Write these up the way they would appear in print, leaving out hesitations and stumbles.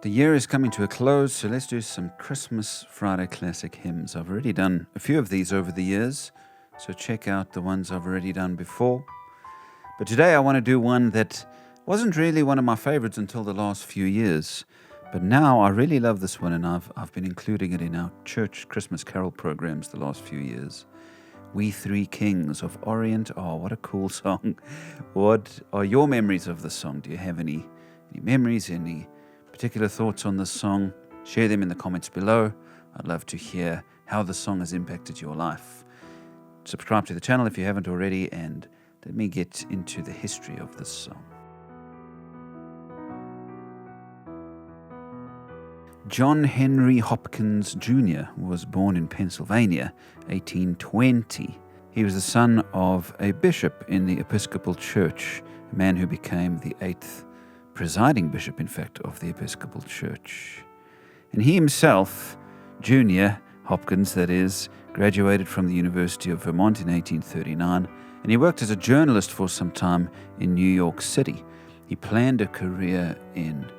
The year is coming to a close, so let's do some Christmas Friday classic hymns. I've already done a few of these over the years, so check out the ones I've already done before. But today I want to do one that wasn't really one of my favorites until the last few years. But now I really love this one, and I've been including it in our church Christmas carol programs the last few years. We Three Kings of Orient. Oh, what a cool song. What are your memories of this song? Do you have any memories, any particular thoughts on this song? Share them in the comments below. I'd love to hear how the song has impacted your life. Subscribe to the channel if you haven't already, and let me get into the history of this song. John Henry Hopkins Jr. was born in Pennsylvania, 1820. He was the son of a bishop in the Episcopal Church, a man who became the 8th presiding bishop, in fact, of the Episcopal Church. And he himself, Junior Hopkins, that is, graduated from the University of Vermont in 1839, and he worked as a journalist for some time in New York City. He planned a career in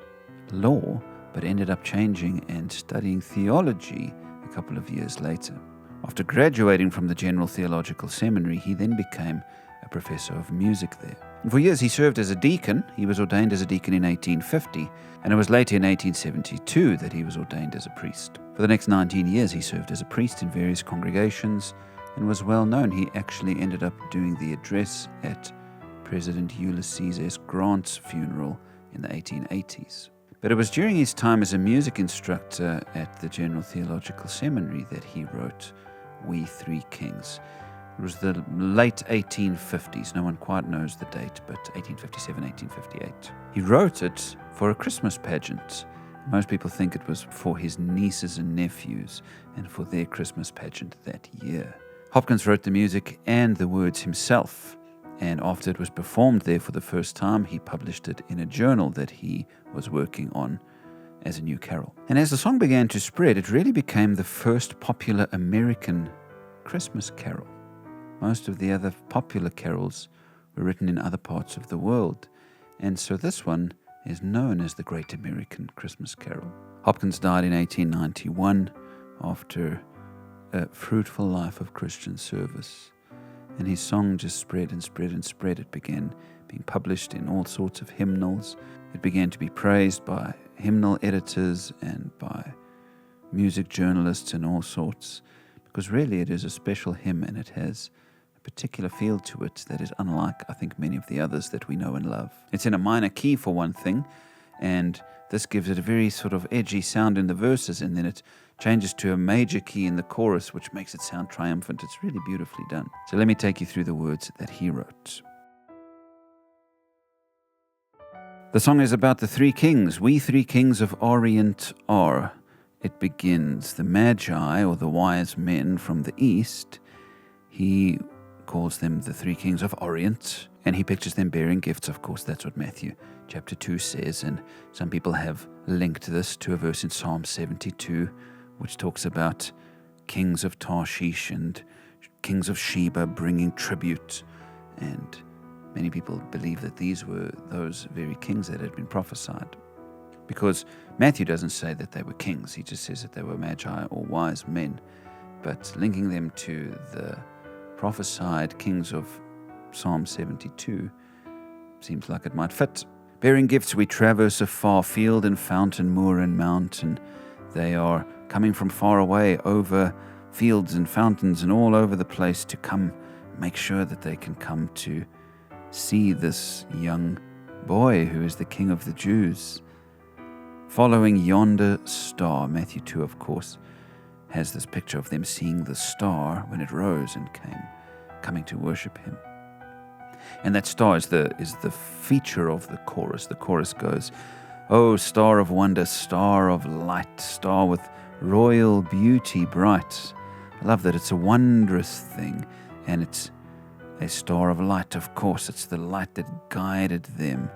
law, but ended up changing and studying theology a couple of years later. After graduating from the General Theological Seminary, he then became a professor of music there. And for years he served as a deacon. He was ordained as a deacon in 1850, and it was later in 1872 that he was ordained as a priest. For the next 19 years he served as a priest in various congregations and was well known. He actually ended up doing the address at President Ulysses S. Grant's funeral in the 1880s. But it was during his time as a music instructor at the General Theological Seminary that he wrote We Three Kings. It was the late 1850s. No one quite knows the date, but 1857, 1858. He wrote it for a Christmas pageant. Most people think it was for his nieces and nephews and for their Christmas pageant that year. Hopkins wrote the music and the words himself, and after it was performed there for the first time, he published it in a journal that he was working on as a new carol. And as the song began to spread, it really became the first popular American Christmas carol. Most of the other popular carols were written in other parts of the world, and so this one is known as the Great American Christmas Carol. Hopkins died in 1891 after a fruitful life of Christian service. And his song just spread and spread and spread. It began being published in all sorts of hymnals. It began to be praised by hymnal editors and by music journalists and all sorts, because really it is a special hymn and it has a particular feel to it that is unlike, I think, many of the others that we know and love. It's in a minor key for one thing, and this gives it a very sort of edgy sound in the verses, and then it changes to a major key in the chorus, which makes it sound triumphant. It's really beautifully done. So let me take you through the words that he wrote. The song is about the three kings. We three kings of Orient are. It begins, the Magi, or the wise men from the east. He calls them the three kings of Orient, and he pictures them bearing gifts. Of course, that's what Matthew chapter 2 says, and some people have linked this to a verse in Psalm 72, which talks about kings of Tarshish and kings of Sheba bringing tribute. And many people believe that these were those very kings that had been prophesied. Because Matthew doesn't say that they were kings, he just says that they were magi or wise men. But linking them to the prophesied kings of Psalm 72 seems like it might fit. Bearing gifts we traverse afar, field and fountain, moor and mountain. They are coming from far away over fields and fountains and all over the place to come make sure that they can come to see this young boy who is the King of the Jews. Following yonder star, Matthew 2, of course, has this picture of them seeing the star when it rose and coming to worship him. And that star is the feature of the chorus. The chorus goes, "O star of wonder, star of light, star with royal beauty bright." I love that it's a wondrous thing, and it's a star of light, of course. It's the light that guided them.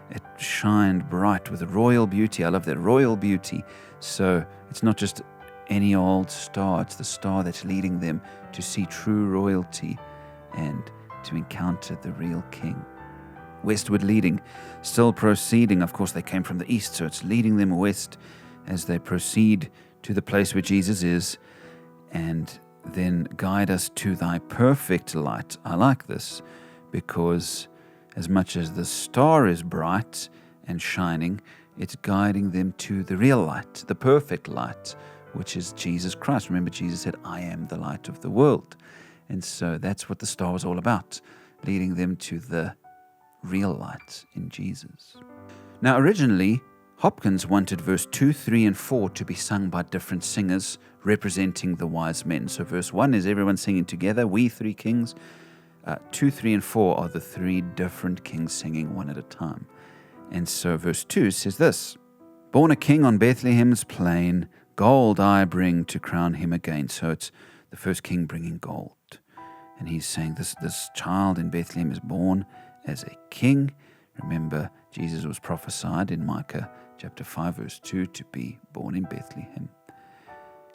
It shined bright with royal beauty. I love that, royal beauty. So it's not just any old star. It's the star that's leading them to see true royalty and to encounter the real king. westward leading, still proceeding. Of course, they came from the east, so it's leading them west as they proceed to the place where Jesus is. And then guide us to thy perfect light. I like this because as much as the star is bright and shining, it's guiding them to the real light, the perfect light, which is Jesus Christ. Remember, Jesus said, I am the light of the world. And so that's what the star was all about, leading them to the real light in Jesus. Now, originally, Hopkins wanted verse 2, 3, and 4 to be sung by different singers representing the wise men. So verse 1 is everyone singing together, we three kings. 2, 3, and 4 are the three different kings singing one at a time. And so verse 2 says this, born a king on Bethlehem's plain, gold I bring to crown him again. So it's the first king bringing gold. And he's saying this child in Bethlehem is born as a king. Remember, Jesus was prophesied in Micah chapter 5, verse 2, to be born in Bethlehem.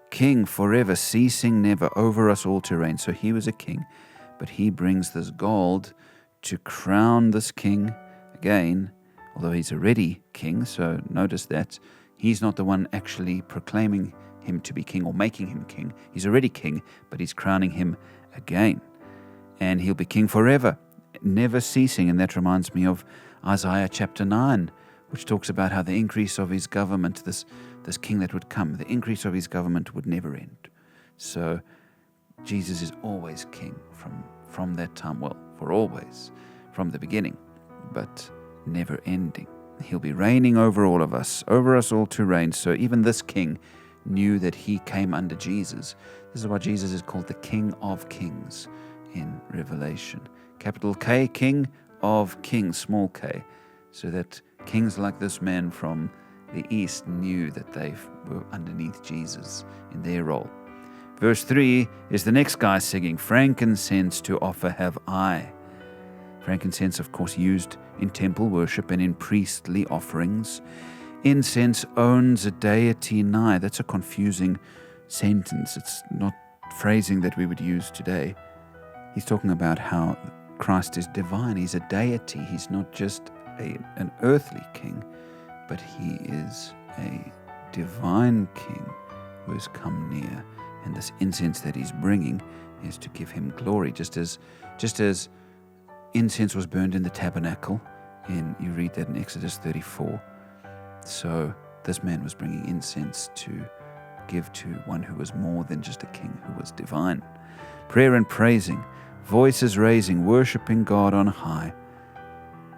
King forever, ceasing never, over us all to reign. So he was a king, but he brings this gold to crown this king again, although he's already king. So notice that he's not the one actually proclaiming him to be king or making him king. He's already king, but he's crowning him again. And he'll be king forever, never ceasing. And that reminds me of Isaiah chapter 9, which talks about how the increase of his government, this king that would come, the increase of his government would never end. So Jesus is always king from that time, well, for always, from the beginning, but never ending. He'll be reigning over all of us, over us all to reign. So even this king knew that he came under Jesus. This is why Jesus is called the King of Kings in Revelation. Capital K, King of Kings, small k. So that kings like this man from the east knew that they were underneath Jesus in their role. Verse 3 is the next guy singing, frankincense to offer have I. Frankincense, of course, used in temple worship and in priestly offerings. Incense owns a deity nigh. That's a confusing sentence. It's not phrasing that we would use today. He's talking about how Christ is divine. He's a deity. He's not just an earthly king, but he is a divine king who has come near. And this incense that he's bringing is to give him glory, just as incense was burned in the tabernacle. You read that in Exodus 34. So this man was bringing incense to give to one who was more than just a king, who was divine. Prayer and praising, voices raising, worshiping God on high.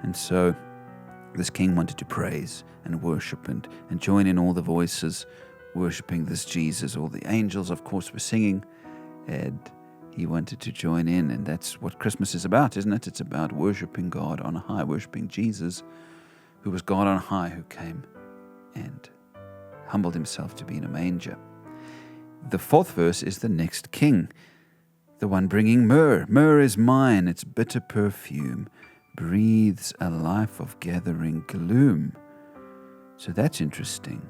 And so this king wanted to praise and worship and join in all the voices worshiping this Jesus. All the angels, of course, were singing, and he wanted to join in. And that's what Christmas is about, isn't it? It's about worshiping God on high, worshiping Jesus, who was God on high, who came and humbled himself to be in a manger. The fourth verse is the next king, the one bringing myrrh. Myrrh is mine, its bitter perfume breathes a life of gathering gloom. So that's interesting.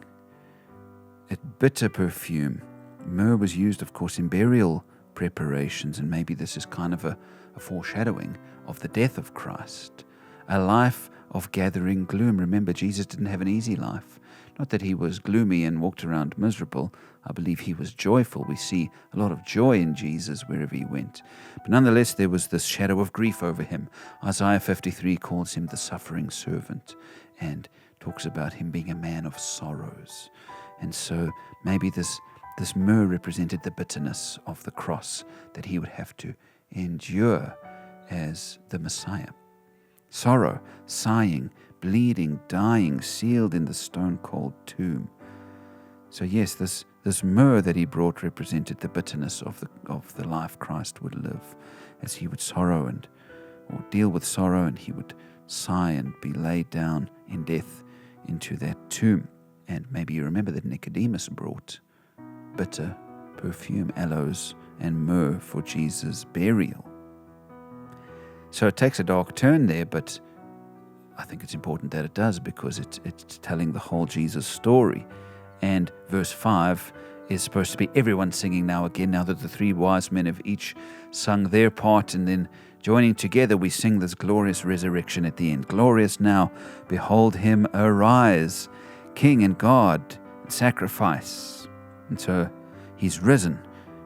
A bitter perfume. Myrrh was used, of course, in burial preparations, and maybe this is kind of a foreshadowing of the death of Christ. A life of gathering gloom. Remember, Jesus didn't have an easy life. Not that he was gloomy and walked around miserable. I believe he was joyful. We see a lot of joy in Jesus wherever he went. But nonetheless, there was this shadow of grief over him. Isaiah 53 calls him the suffering servant and talks about him being a man of sorrows. And so maybe this myrrh represented the bitterness of the cross that he would have to endure as the Messiah. Sorrow, sighing, bleeding, dying, sealed in the stone-cold tomb. So yes, this myrrh that he brought represented the bitterness of the life Christ would live, as he would sorrow or deal with sorrow, and he would sigh and be laid down in death into that tomb. And maybe you remember that Nicodemus brought bitter perfume, aloes, and myrrh for Jesus' burial. So it takes a dark turn there, but I think it's important that it does, because it's telling the whole Jesus story. And verse 5 is supposed to be everyone singing now again, now that the three wise men have each sung their part, and then Joining together, we sing this glorious resurrection at the end. Glorious now, behold him arise, King and God, and sacrifice. And so he's risen.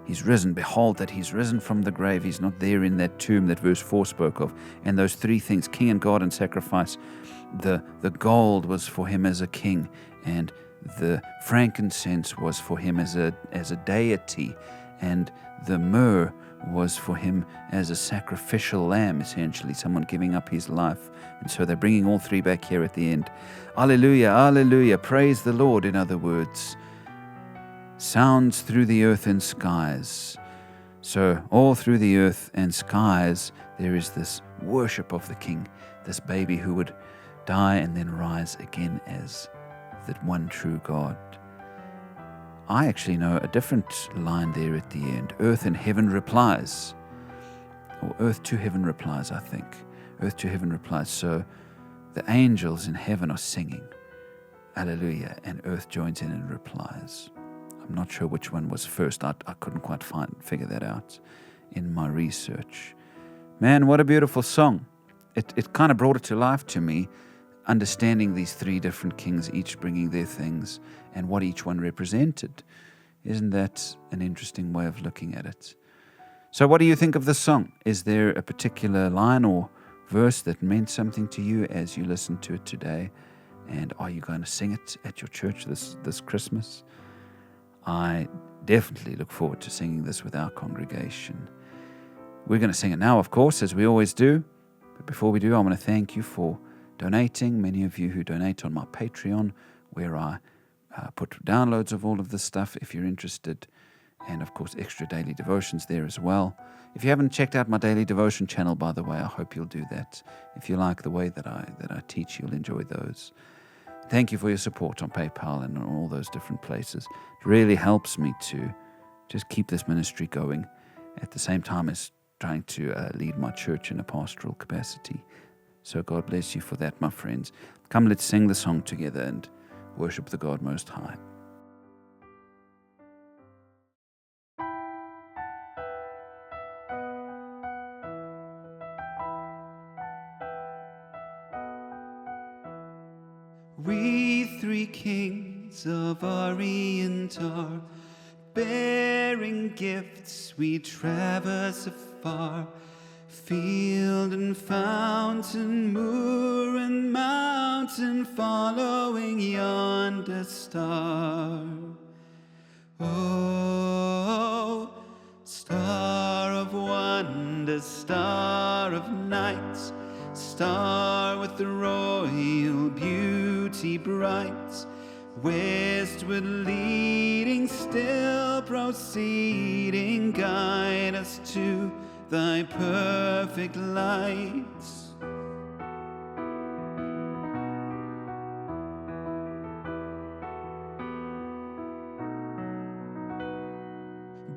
He's risen. Behold that he's risen from the grave. He's not there in that tomb that verse 4 spoke of. And those three things, King and God and sacrifice. The gold was for him as a king, and the frankincense was for him as a deity, and the myrrh was for him as a sacrificial lamb, essentially, someone giving up his life. And so they're bringing all three back here at the end. Alleluia, alleluia, praise the Lord, in other words. Sounds through the earth and skies. So all through the earth and skies, there is this worship of the King, this baby who would die and then rise again as that one true God. I actually know a different line there at the end. Earth and heaven replies. Or earth to heaven replies, I think. Earth to heaven replies. So the angels in heaven are singing. Alleluia. And earth joins in and replies. I'm not sure which one was first. I couldn't quite figure that out in my research. Man, what a beautiful song. It kind of brought it to life to me, understanding these three different kings, each bringing their things and what each one represented. Isn't that an interesting way of looking at it? So what do you think of this song? Is there a particular line or verse that meant something to you as you listened to it today? And are you going to sing it at your church this Christmas? I definitely look forward to singing this with our congregation. We're going to sing it now, of course, as we always do. But before we do, I want to thank you for donating. Many of you who donate on my Patreon, where I put downloads of all of this stuff if you're interested, and of course extra daily devotions there as well. If you haven't checked out my daily devotion channel, by the way, I hope you'll do that. If you like the way that I teach, you'll enjoy those. Thank you for your support on PayPal and on all those different places. It really helps me to just keep this ministry going at the same time as trying to lead my church in a pastoral capacity. So God bless you for that, my friends. Come, let's sing the song together and worship the God Most High. We three kings of Orient are bearing gifts, we traverse afar, field and fountain, moor and mountain, following yonder star. Oh, star of wonder, star of night, star with the royal beauty bright, westward leading, still proceeding, guide us to thy perfect light.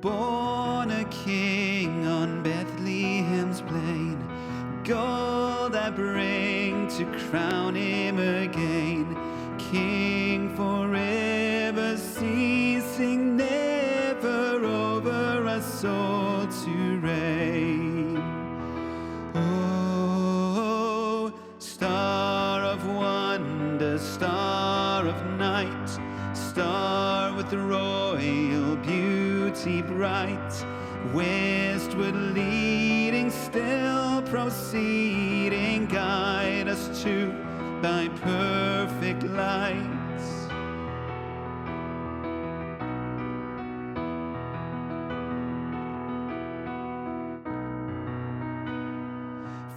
Born a king on Bethlehem's plain, gold I bring to crown him again, King forever, ceasing never over us all to reign. Oh, star of wonder, star of night, star with the royal beauty bright, westward leading, still proceeding, guide us to thy perfect light.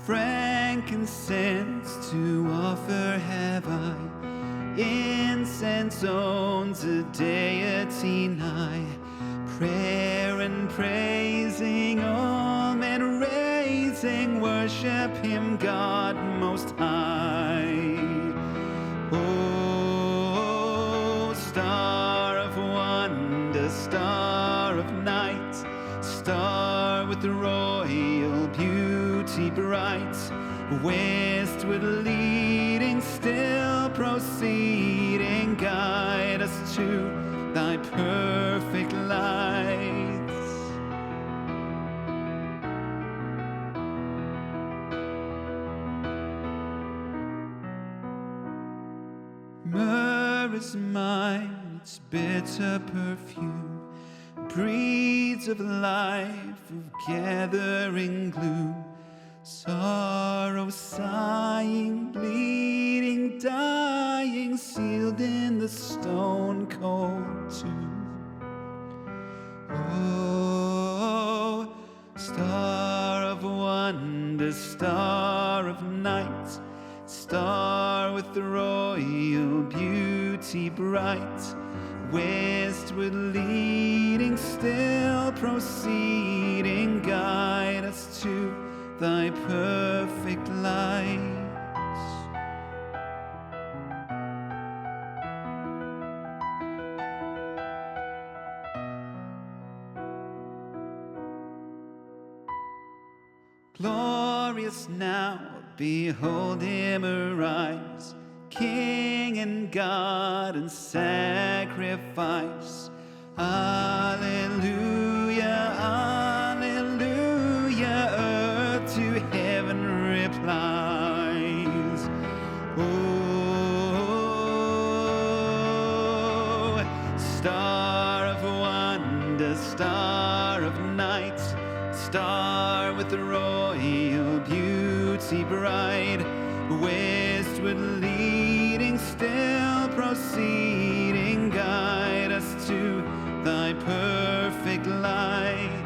Frankincense to offer have I, incense owns a deity nigh, prayer and praising, all men raising, worship him, God Most High. Oh, star of wonder, star of night, star with the royal beauty bright, westward leading, still proceeding, guide us to thy perfect light. Myrrh is mine, its bitter perfume breathes of life, of gathering gloom. Sorrow, sighing, bleeding, dying, sealed in the stone-cold tomb. Oh, star of wonder, star of night, star with royal beauty bright, westward leading, still proceeding, guide us to thy perfect light. Glorious now, behold him arise, King and God and sacrifice. Alleluia, alleluia, earth to heaven replies. Oh, star of wonder, star of night, star with the royal beauty bright, westward leading, still proceeding, guide us to thy perfect light.